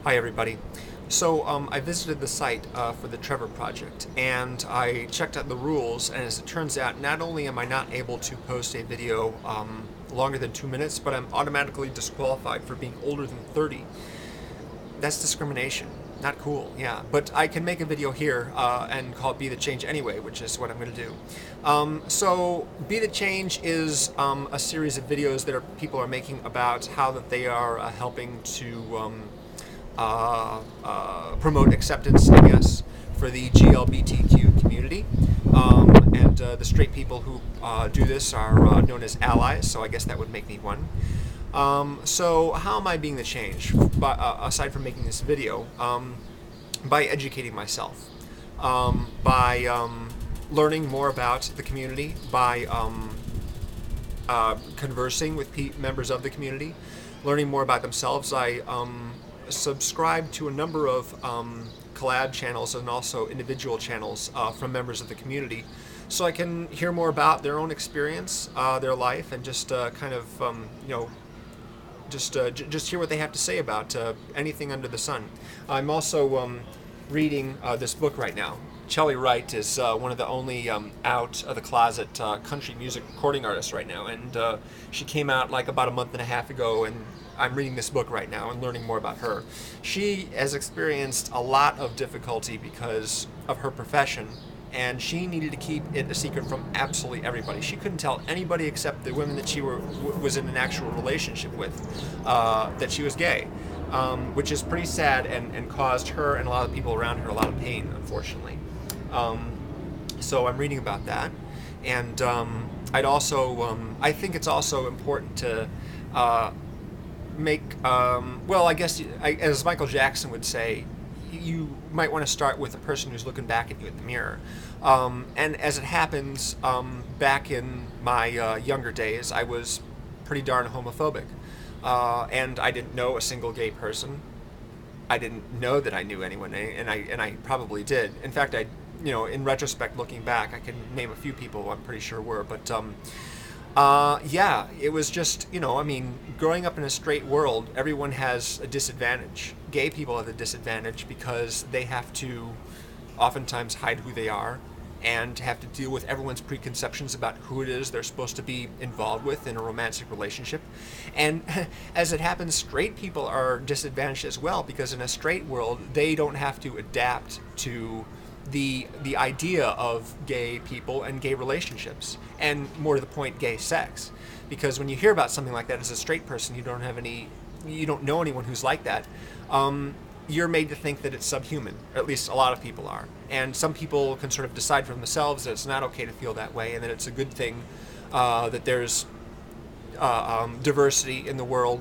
Hi everybody. So I visited the site for the Trevor Project, and I checked out the rules, and as it turns out, not only am I not able to post a video longer than 2 minutes, but I'm automatically disqualified for being older than 30. That's discrimination. Not cool, yeah. But I can make a video here and call it Be the Change anyway, which is what I'm going to do. So Be the Change is a series of videos that people are making about how that they are helping to promote acceptance, I guess, for the GLBTQ community. And the straight people who do this are known as allies, so I guess that would make me one. So how am I being the change? Aside from making this video, by educating myself, by learning more about the community, by conversing with members of the community, learning more about themselves. I subscribe to a number of collab channels and also individual channels from members of the community, so I can hear more about their own experience, their life, and just kind of just hear what they have to say about anything under the sun. I'm also reading this book right now. Shelley Wright is one of the only out of the closet country music recording artists right now, and she came out like about a month and a half ago, and I'm reading this book right now and learning more about her. She has experienced a lot of difficulty because of her profession, and she needed to keep it a secret from absolutely everybody. She couldn't tell anybody except the women that she was in an actual relationship with that she was gay, which is pretty sad and caused her and a lot of people around her a lot of pain, unfortunately. So I'm reading about that, and I think it's also important to make, well, I guess, as Michael Jackson would say, you might want to start with the person who's looking back at you in the mirror. And as it happens, back in my younger days, I was pretty darn homophobic. And I didn't know a single gay person. I didn't know that I knew anyone, and I probably did. In fact, in retrospect, looking back, I can name a few people who I'm pretty sure were, but yeah, it was just, growing up in a straight world, everyone has a disadvantage. Gay people have a disadvantage because they have to oftentimes hide who they are and have to deal with everyone's preconceptions about who it is they're supposed to be involved with in a romantic relationship. And as it happens, straight people are disadvantaged as well, because in a straight world, they don't have to adapt to the idea of gay people and gay relationships, and more to the point, gay sex. Because when you hear about something like that as a straight person, you don't know anyone who's like that. You're made to think that it's subhuman, or at least a lot of people are. And some people can sort of decide for themselves that it's not okay to feel that way, and that it's a good thing that there's diversity in the world,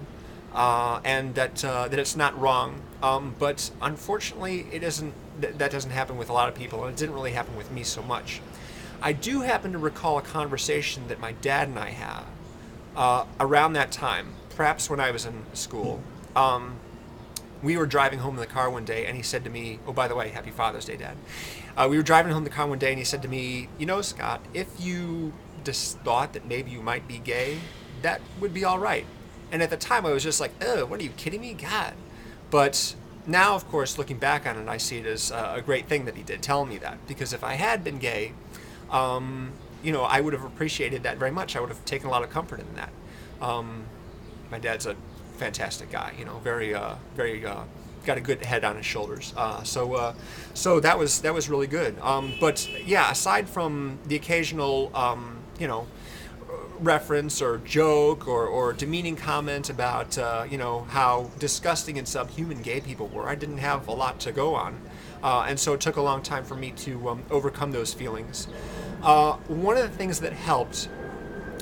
and that it's not wrong. But unfortunately, it isn't. That doesn't happen with a lot of people, and it didn't really happen with me so much. I do happen to recall a conversation that my dad and I had around that time, perhaps when I was in school. We were driving home in the car one day, and he said to me, oh, by the way, happy Father's Day, Dad. We were driving home in the car one day, and he said to me, Scott, if you just thought that maybe you might be gay, that would be all right. And at the time, I was just like, oh, what are you kidding me? God. But now, of course, looking back on it, I see it as a great thing that he did tell me that, because if I had been gay, I would have appreciated that very much. I would have taken a lot of comfort in that. My dad's a fantastic guy, very got a good head on his shoulders. So that was really good. But yeah, aside from the occasional, reference or joke or demeaning comment about how disgusting and subhuman gay people were, I didn't have a lot to go on, and so it took a long time for me to overcome those feelings. One of the things that helped,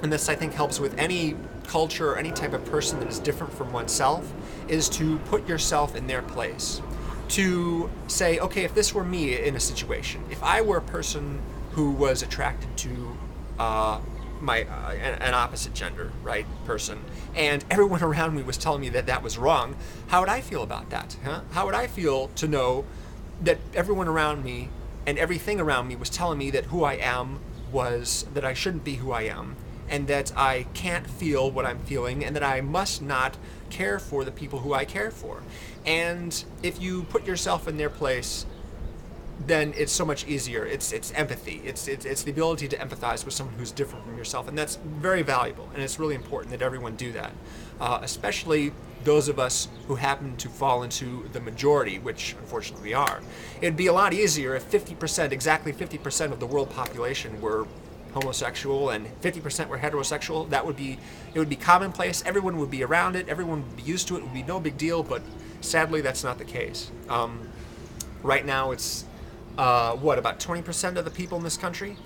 and this I think helps with any culture or any type of person that is different from oneself, is to put yourself in their place. To say, okay, if this were me in a situation, if I were a person who was attracted to an opposite gender, right, person, and everyone around me was telling me that that was wrong, how would I feel about that? How would I feel to know that everyone around me and everything around me was telling me that who I am was, that I shouldn't be who I am, and that I can't feel what I'm feeling, and that I must not care for the people who I care for. And if you put yourself in their place, then it's so much easier. It's empathy. It's the ability to empathize with someone who's different from yourself, and that's very valuable. And it's really important that everyone do that, especially those of us who happen to fall into the majority, which unfortunately we are. It'd be a lot easier if 50%, exactly 50% of the world population were homosexual and 50% were heterosexual. It would be commonplace. Everyone would be around it. Everyone would be used to it. It would be no big deal. But sadly, that's not the case. Right now, it's about 20% of the people in this country,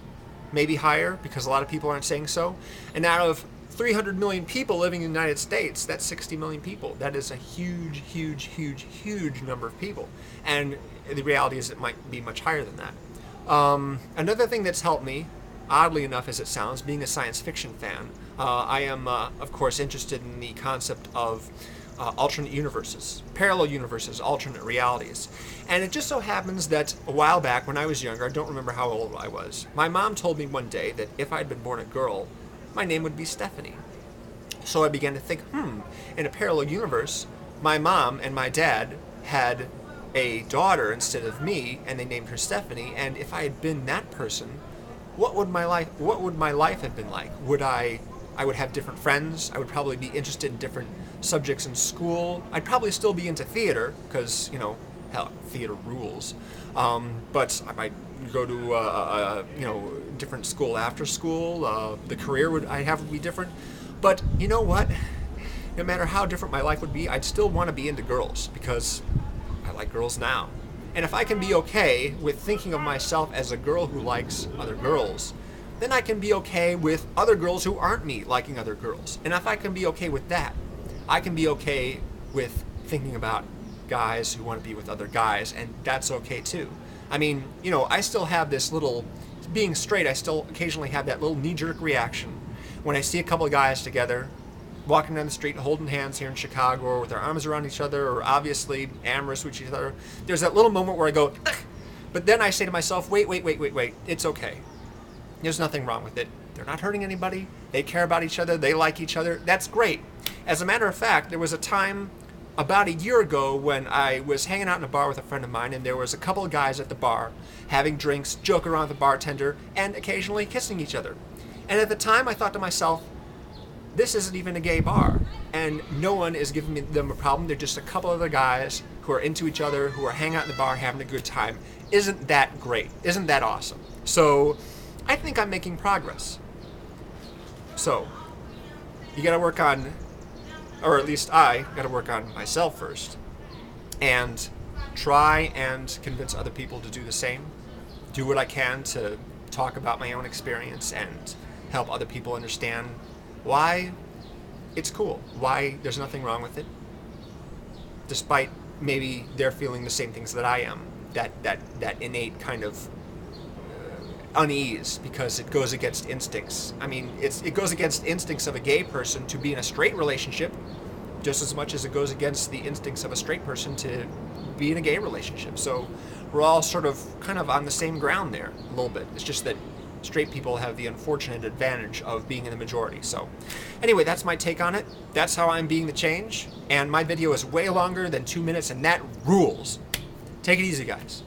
maybe higher, because a lot of people aren't saying so. And out of 300 million people living in the United States, that's 60 million people. That is a huge, huge, huge, huge number of people. And the reality is it might be much higher than that. Another thing that's helped me, oddly enough as it sounds, being a science fiction fan, I am, of course, interested in the concept of alternate universes, parallel universes, alternate realities. And it just so happens that a while back when I was younger, I don't remember how old I was, my mom told me one day that if I'd been born a girl, my name would be Stephanie. So I began to think, in a parallel universe, my mom and my dad had a daughter instead of me, and they named her Stephanie, and if I had been that person, what would my life have been like? I would have different friends. I would probably be interested in different subjects in school. I'd probably still be into theater because, hell, theater rules. But I might go to different school after school. The career I'd have would be different. But you know what? No matter how different my life would be, I'd still want to be into girls because I like girls now. And if I can be okay with thinking of myself as a girl who likes other girls, then I can be okay with other girls who aren't me liking other girls. And if I can be okay with that, I can be okay with thinking about guys who want to be with other guys, and that's okay too. I mean, I still have this little, being straight, I still occasionally have that little knee-jerk reaction when I see a couple of guys together, walking down the street, holding hands here in Chicago, or with their arms around each other, or obviously amorous with each other. There's that little moment where I go, ugh! But then I say to myself, wait, it's okay. There's nothing wrong with it. They're not hurting anybody. They care about each other. They like each other. That's great. As a matter of fact, there was a time about a year ago when I was hanging out in a bar with a friend of mine, and there was a couple of guys at the bar having drinks, joking around with the bartender, and occasionally kissing each other. And at the time, I thought to myself, this isn't even a gay bar, and no one is giving them a problem. They're just a couple other guys who are into each other, who are hanging out in the bar, having a good time. Isn't that great? Isn't that awesome? So I think I'm making progress. So you got to work on, or at least I got to work on myself first, and try and convince other people to do the same. Do what I can to talk about my own experience and help other people understand why it's cool, why there's nothing wrong with it, despite maybe they're feeling the same things that I am, that innate kind of unease, because it goes against instincts. I mean, it goes against instincts of a gay person to be in a straight relationship just as much as it goes against the instincts of a straight person to be in a gay relationship. So we're all sort of kind of on the same ground there a little bit. It's just that straight people have the unfortunate advantage of being in the majority. So anyway, that's my take on it. That's how I'm being the change. And my video is way longer than 2 minutes, and that rules. Take it easy, guys.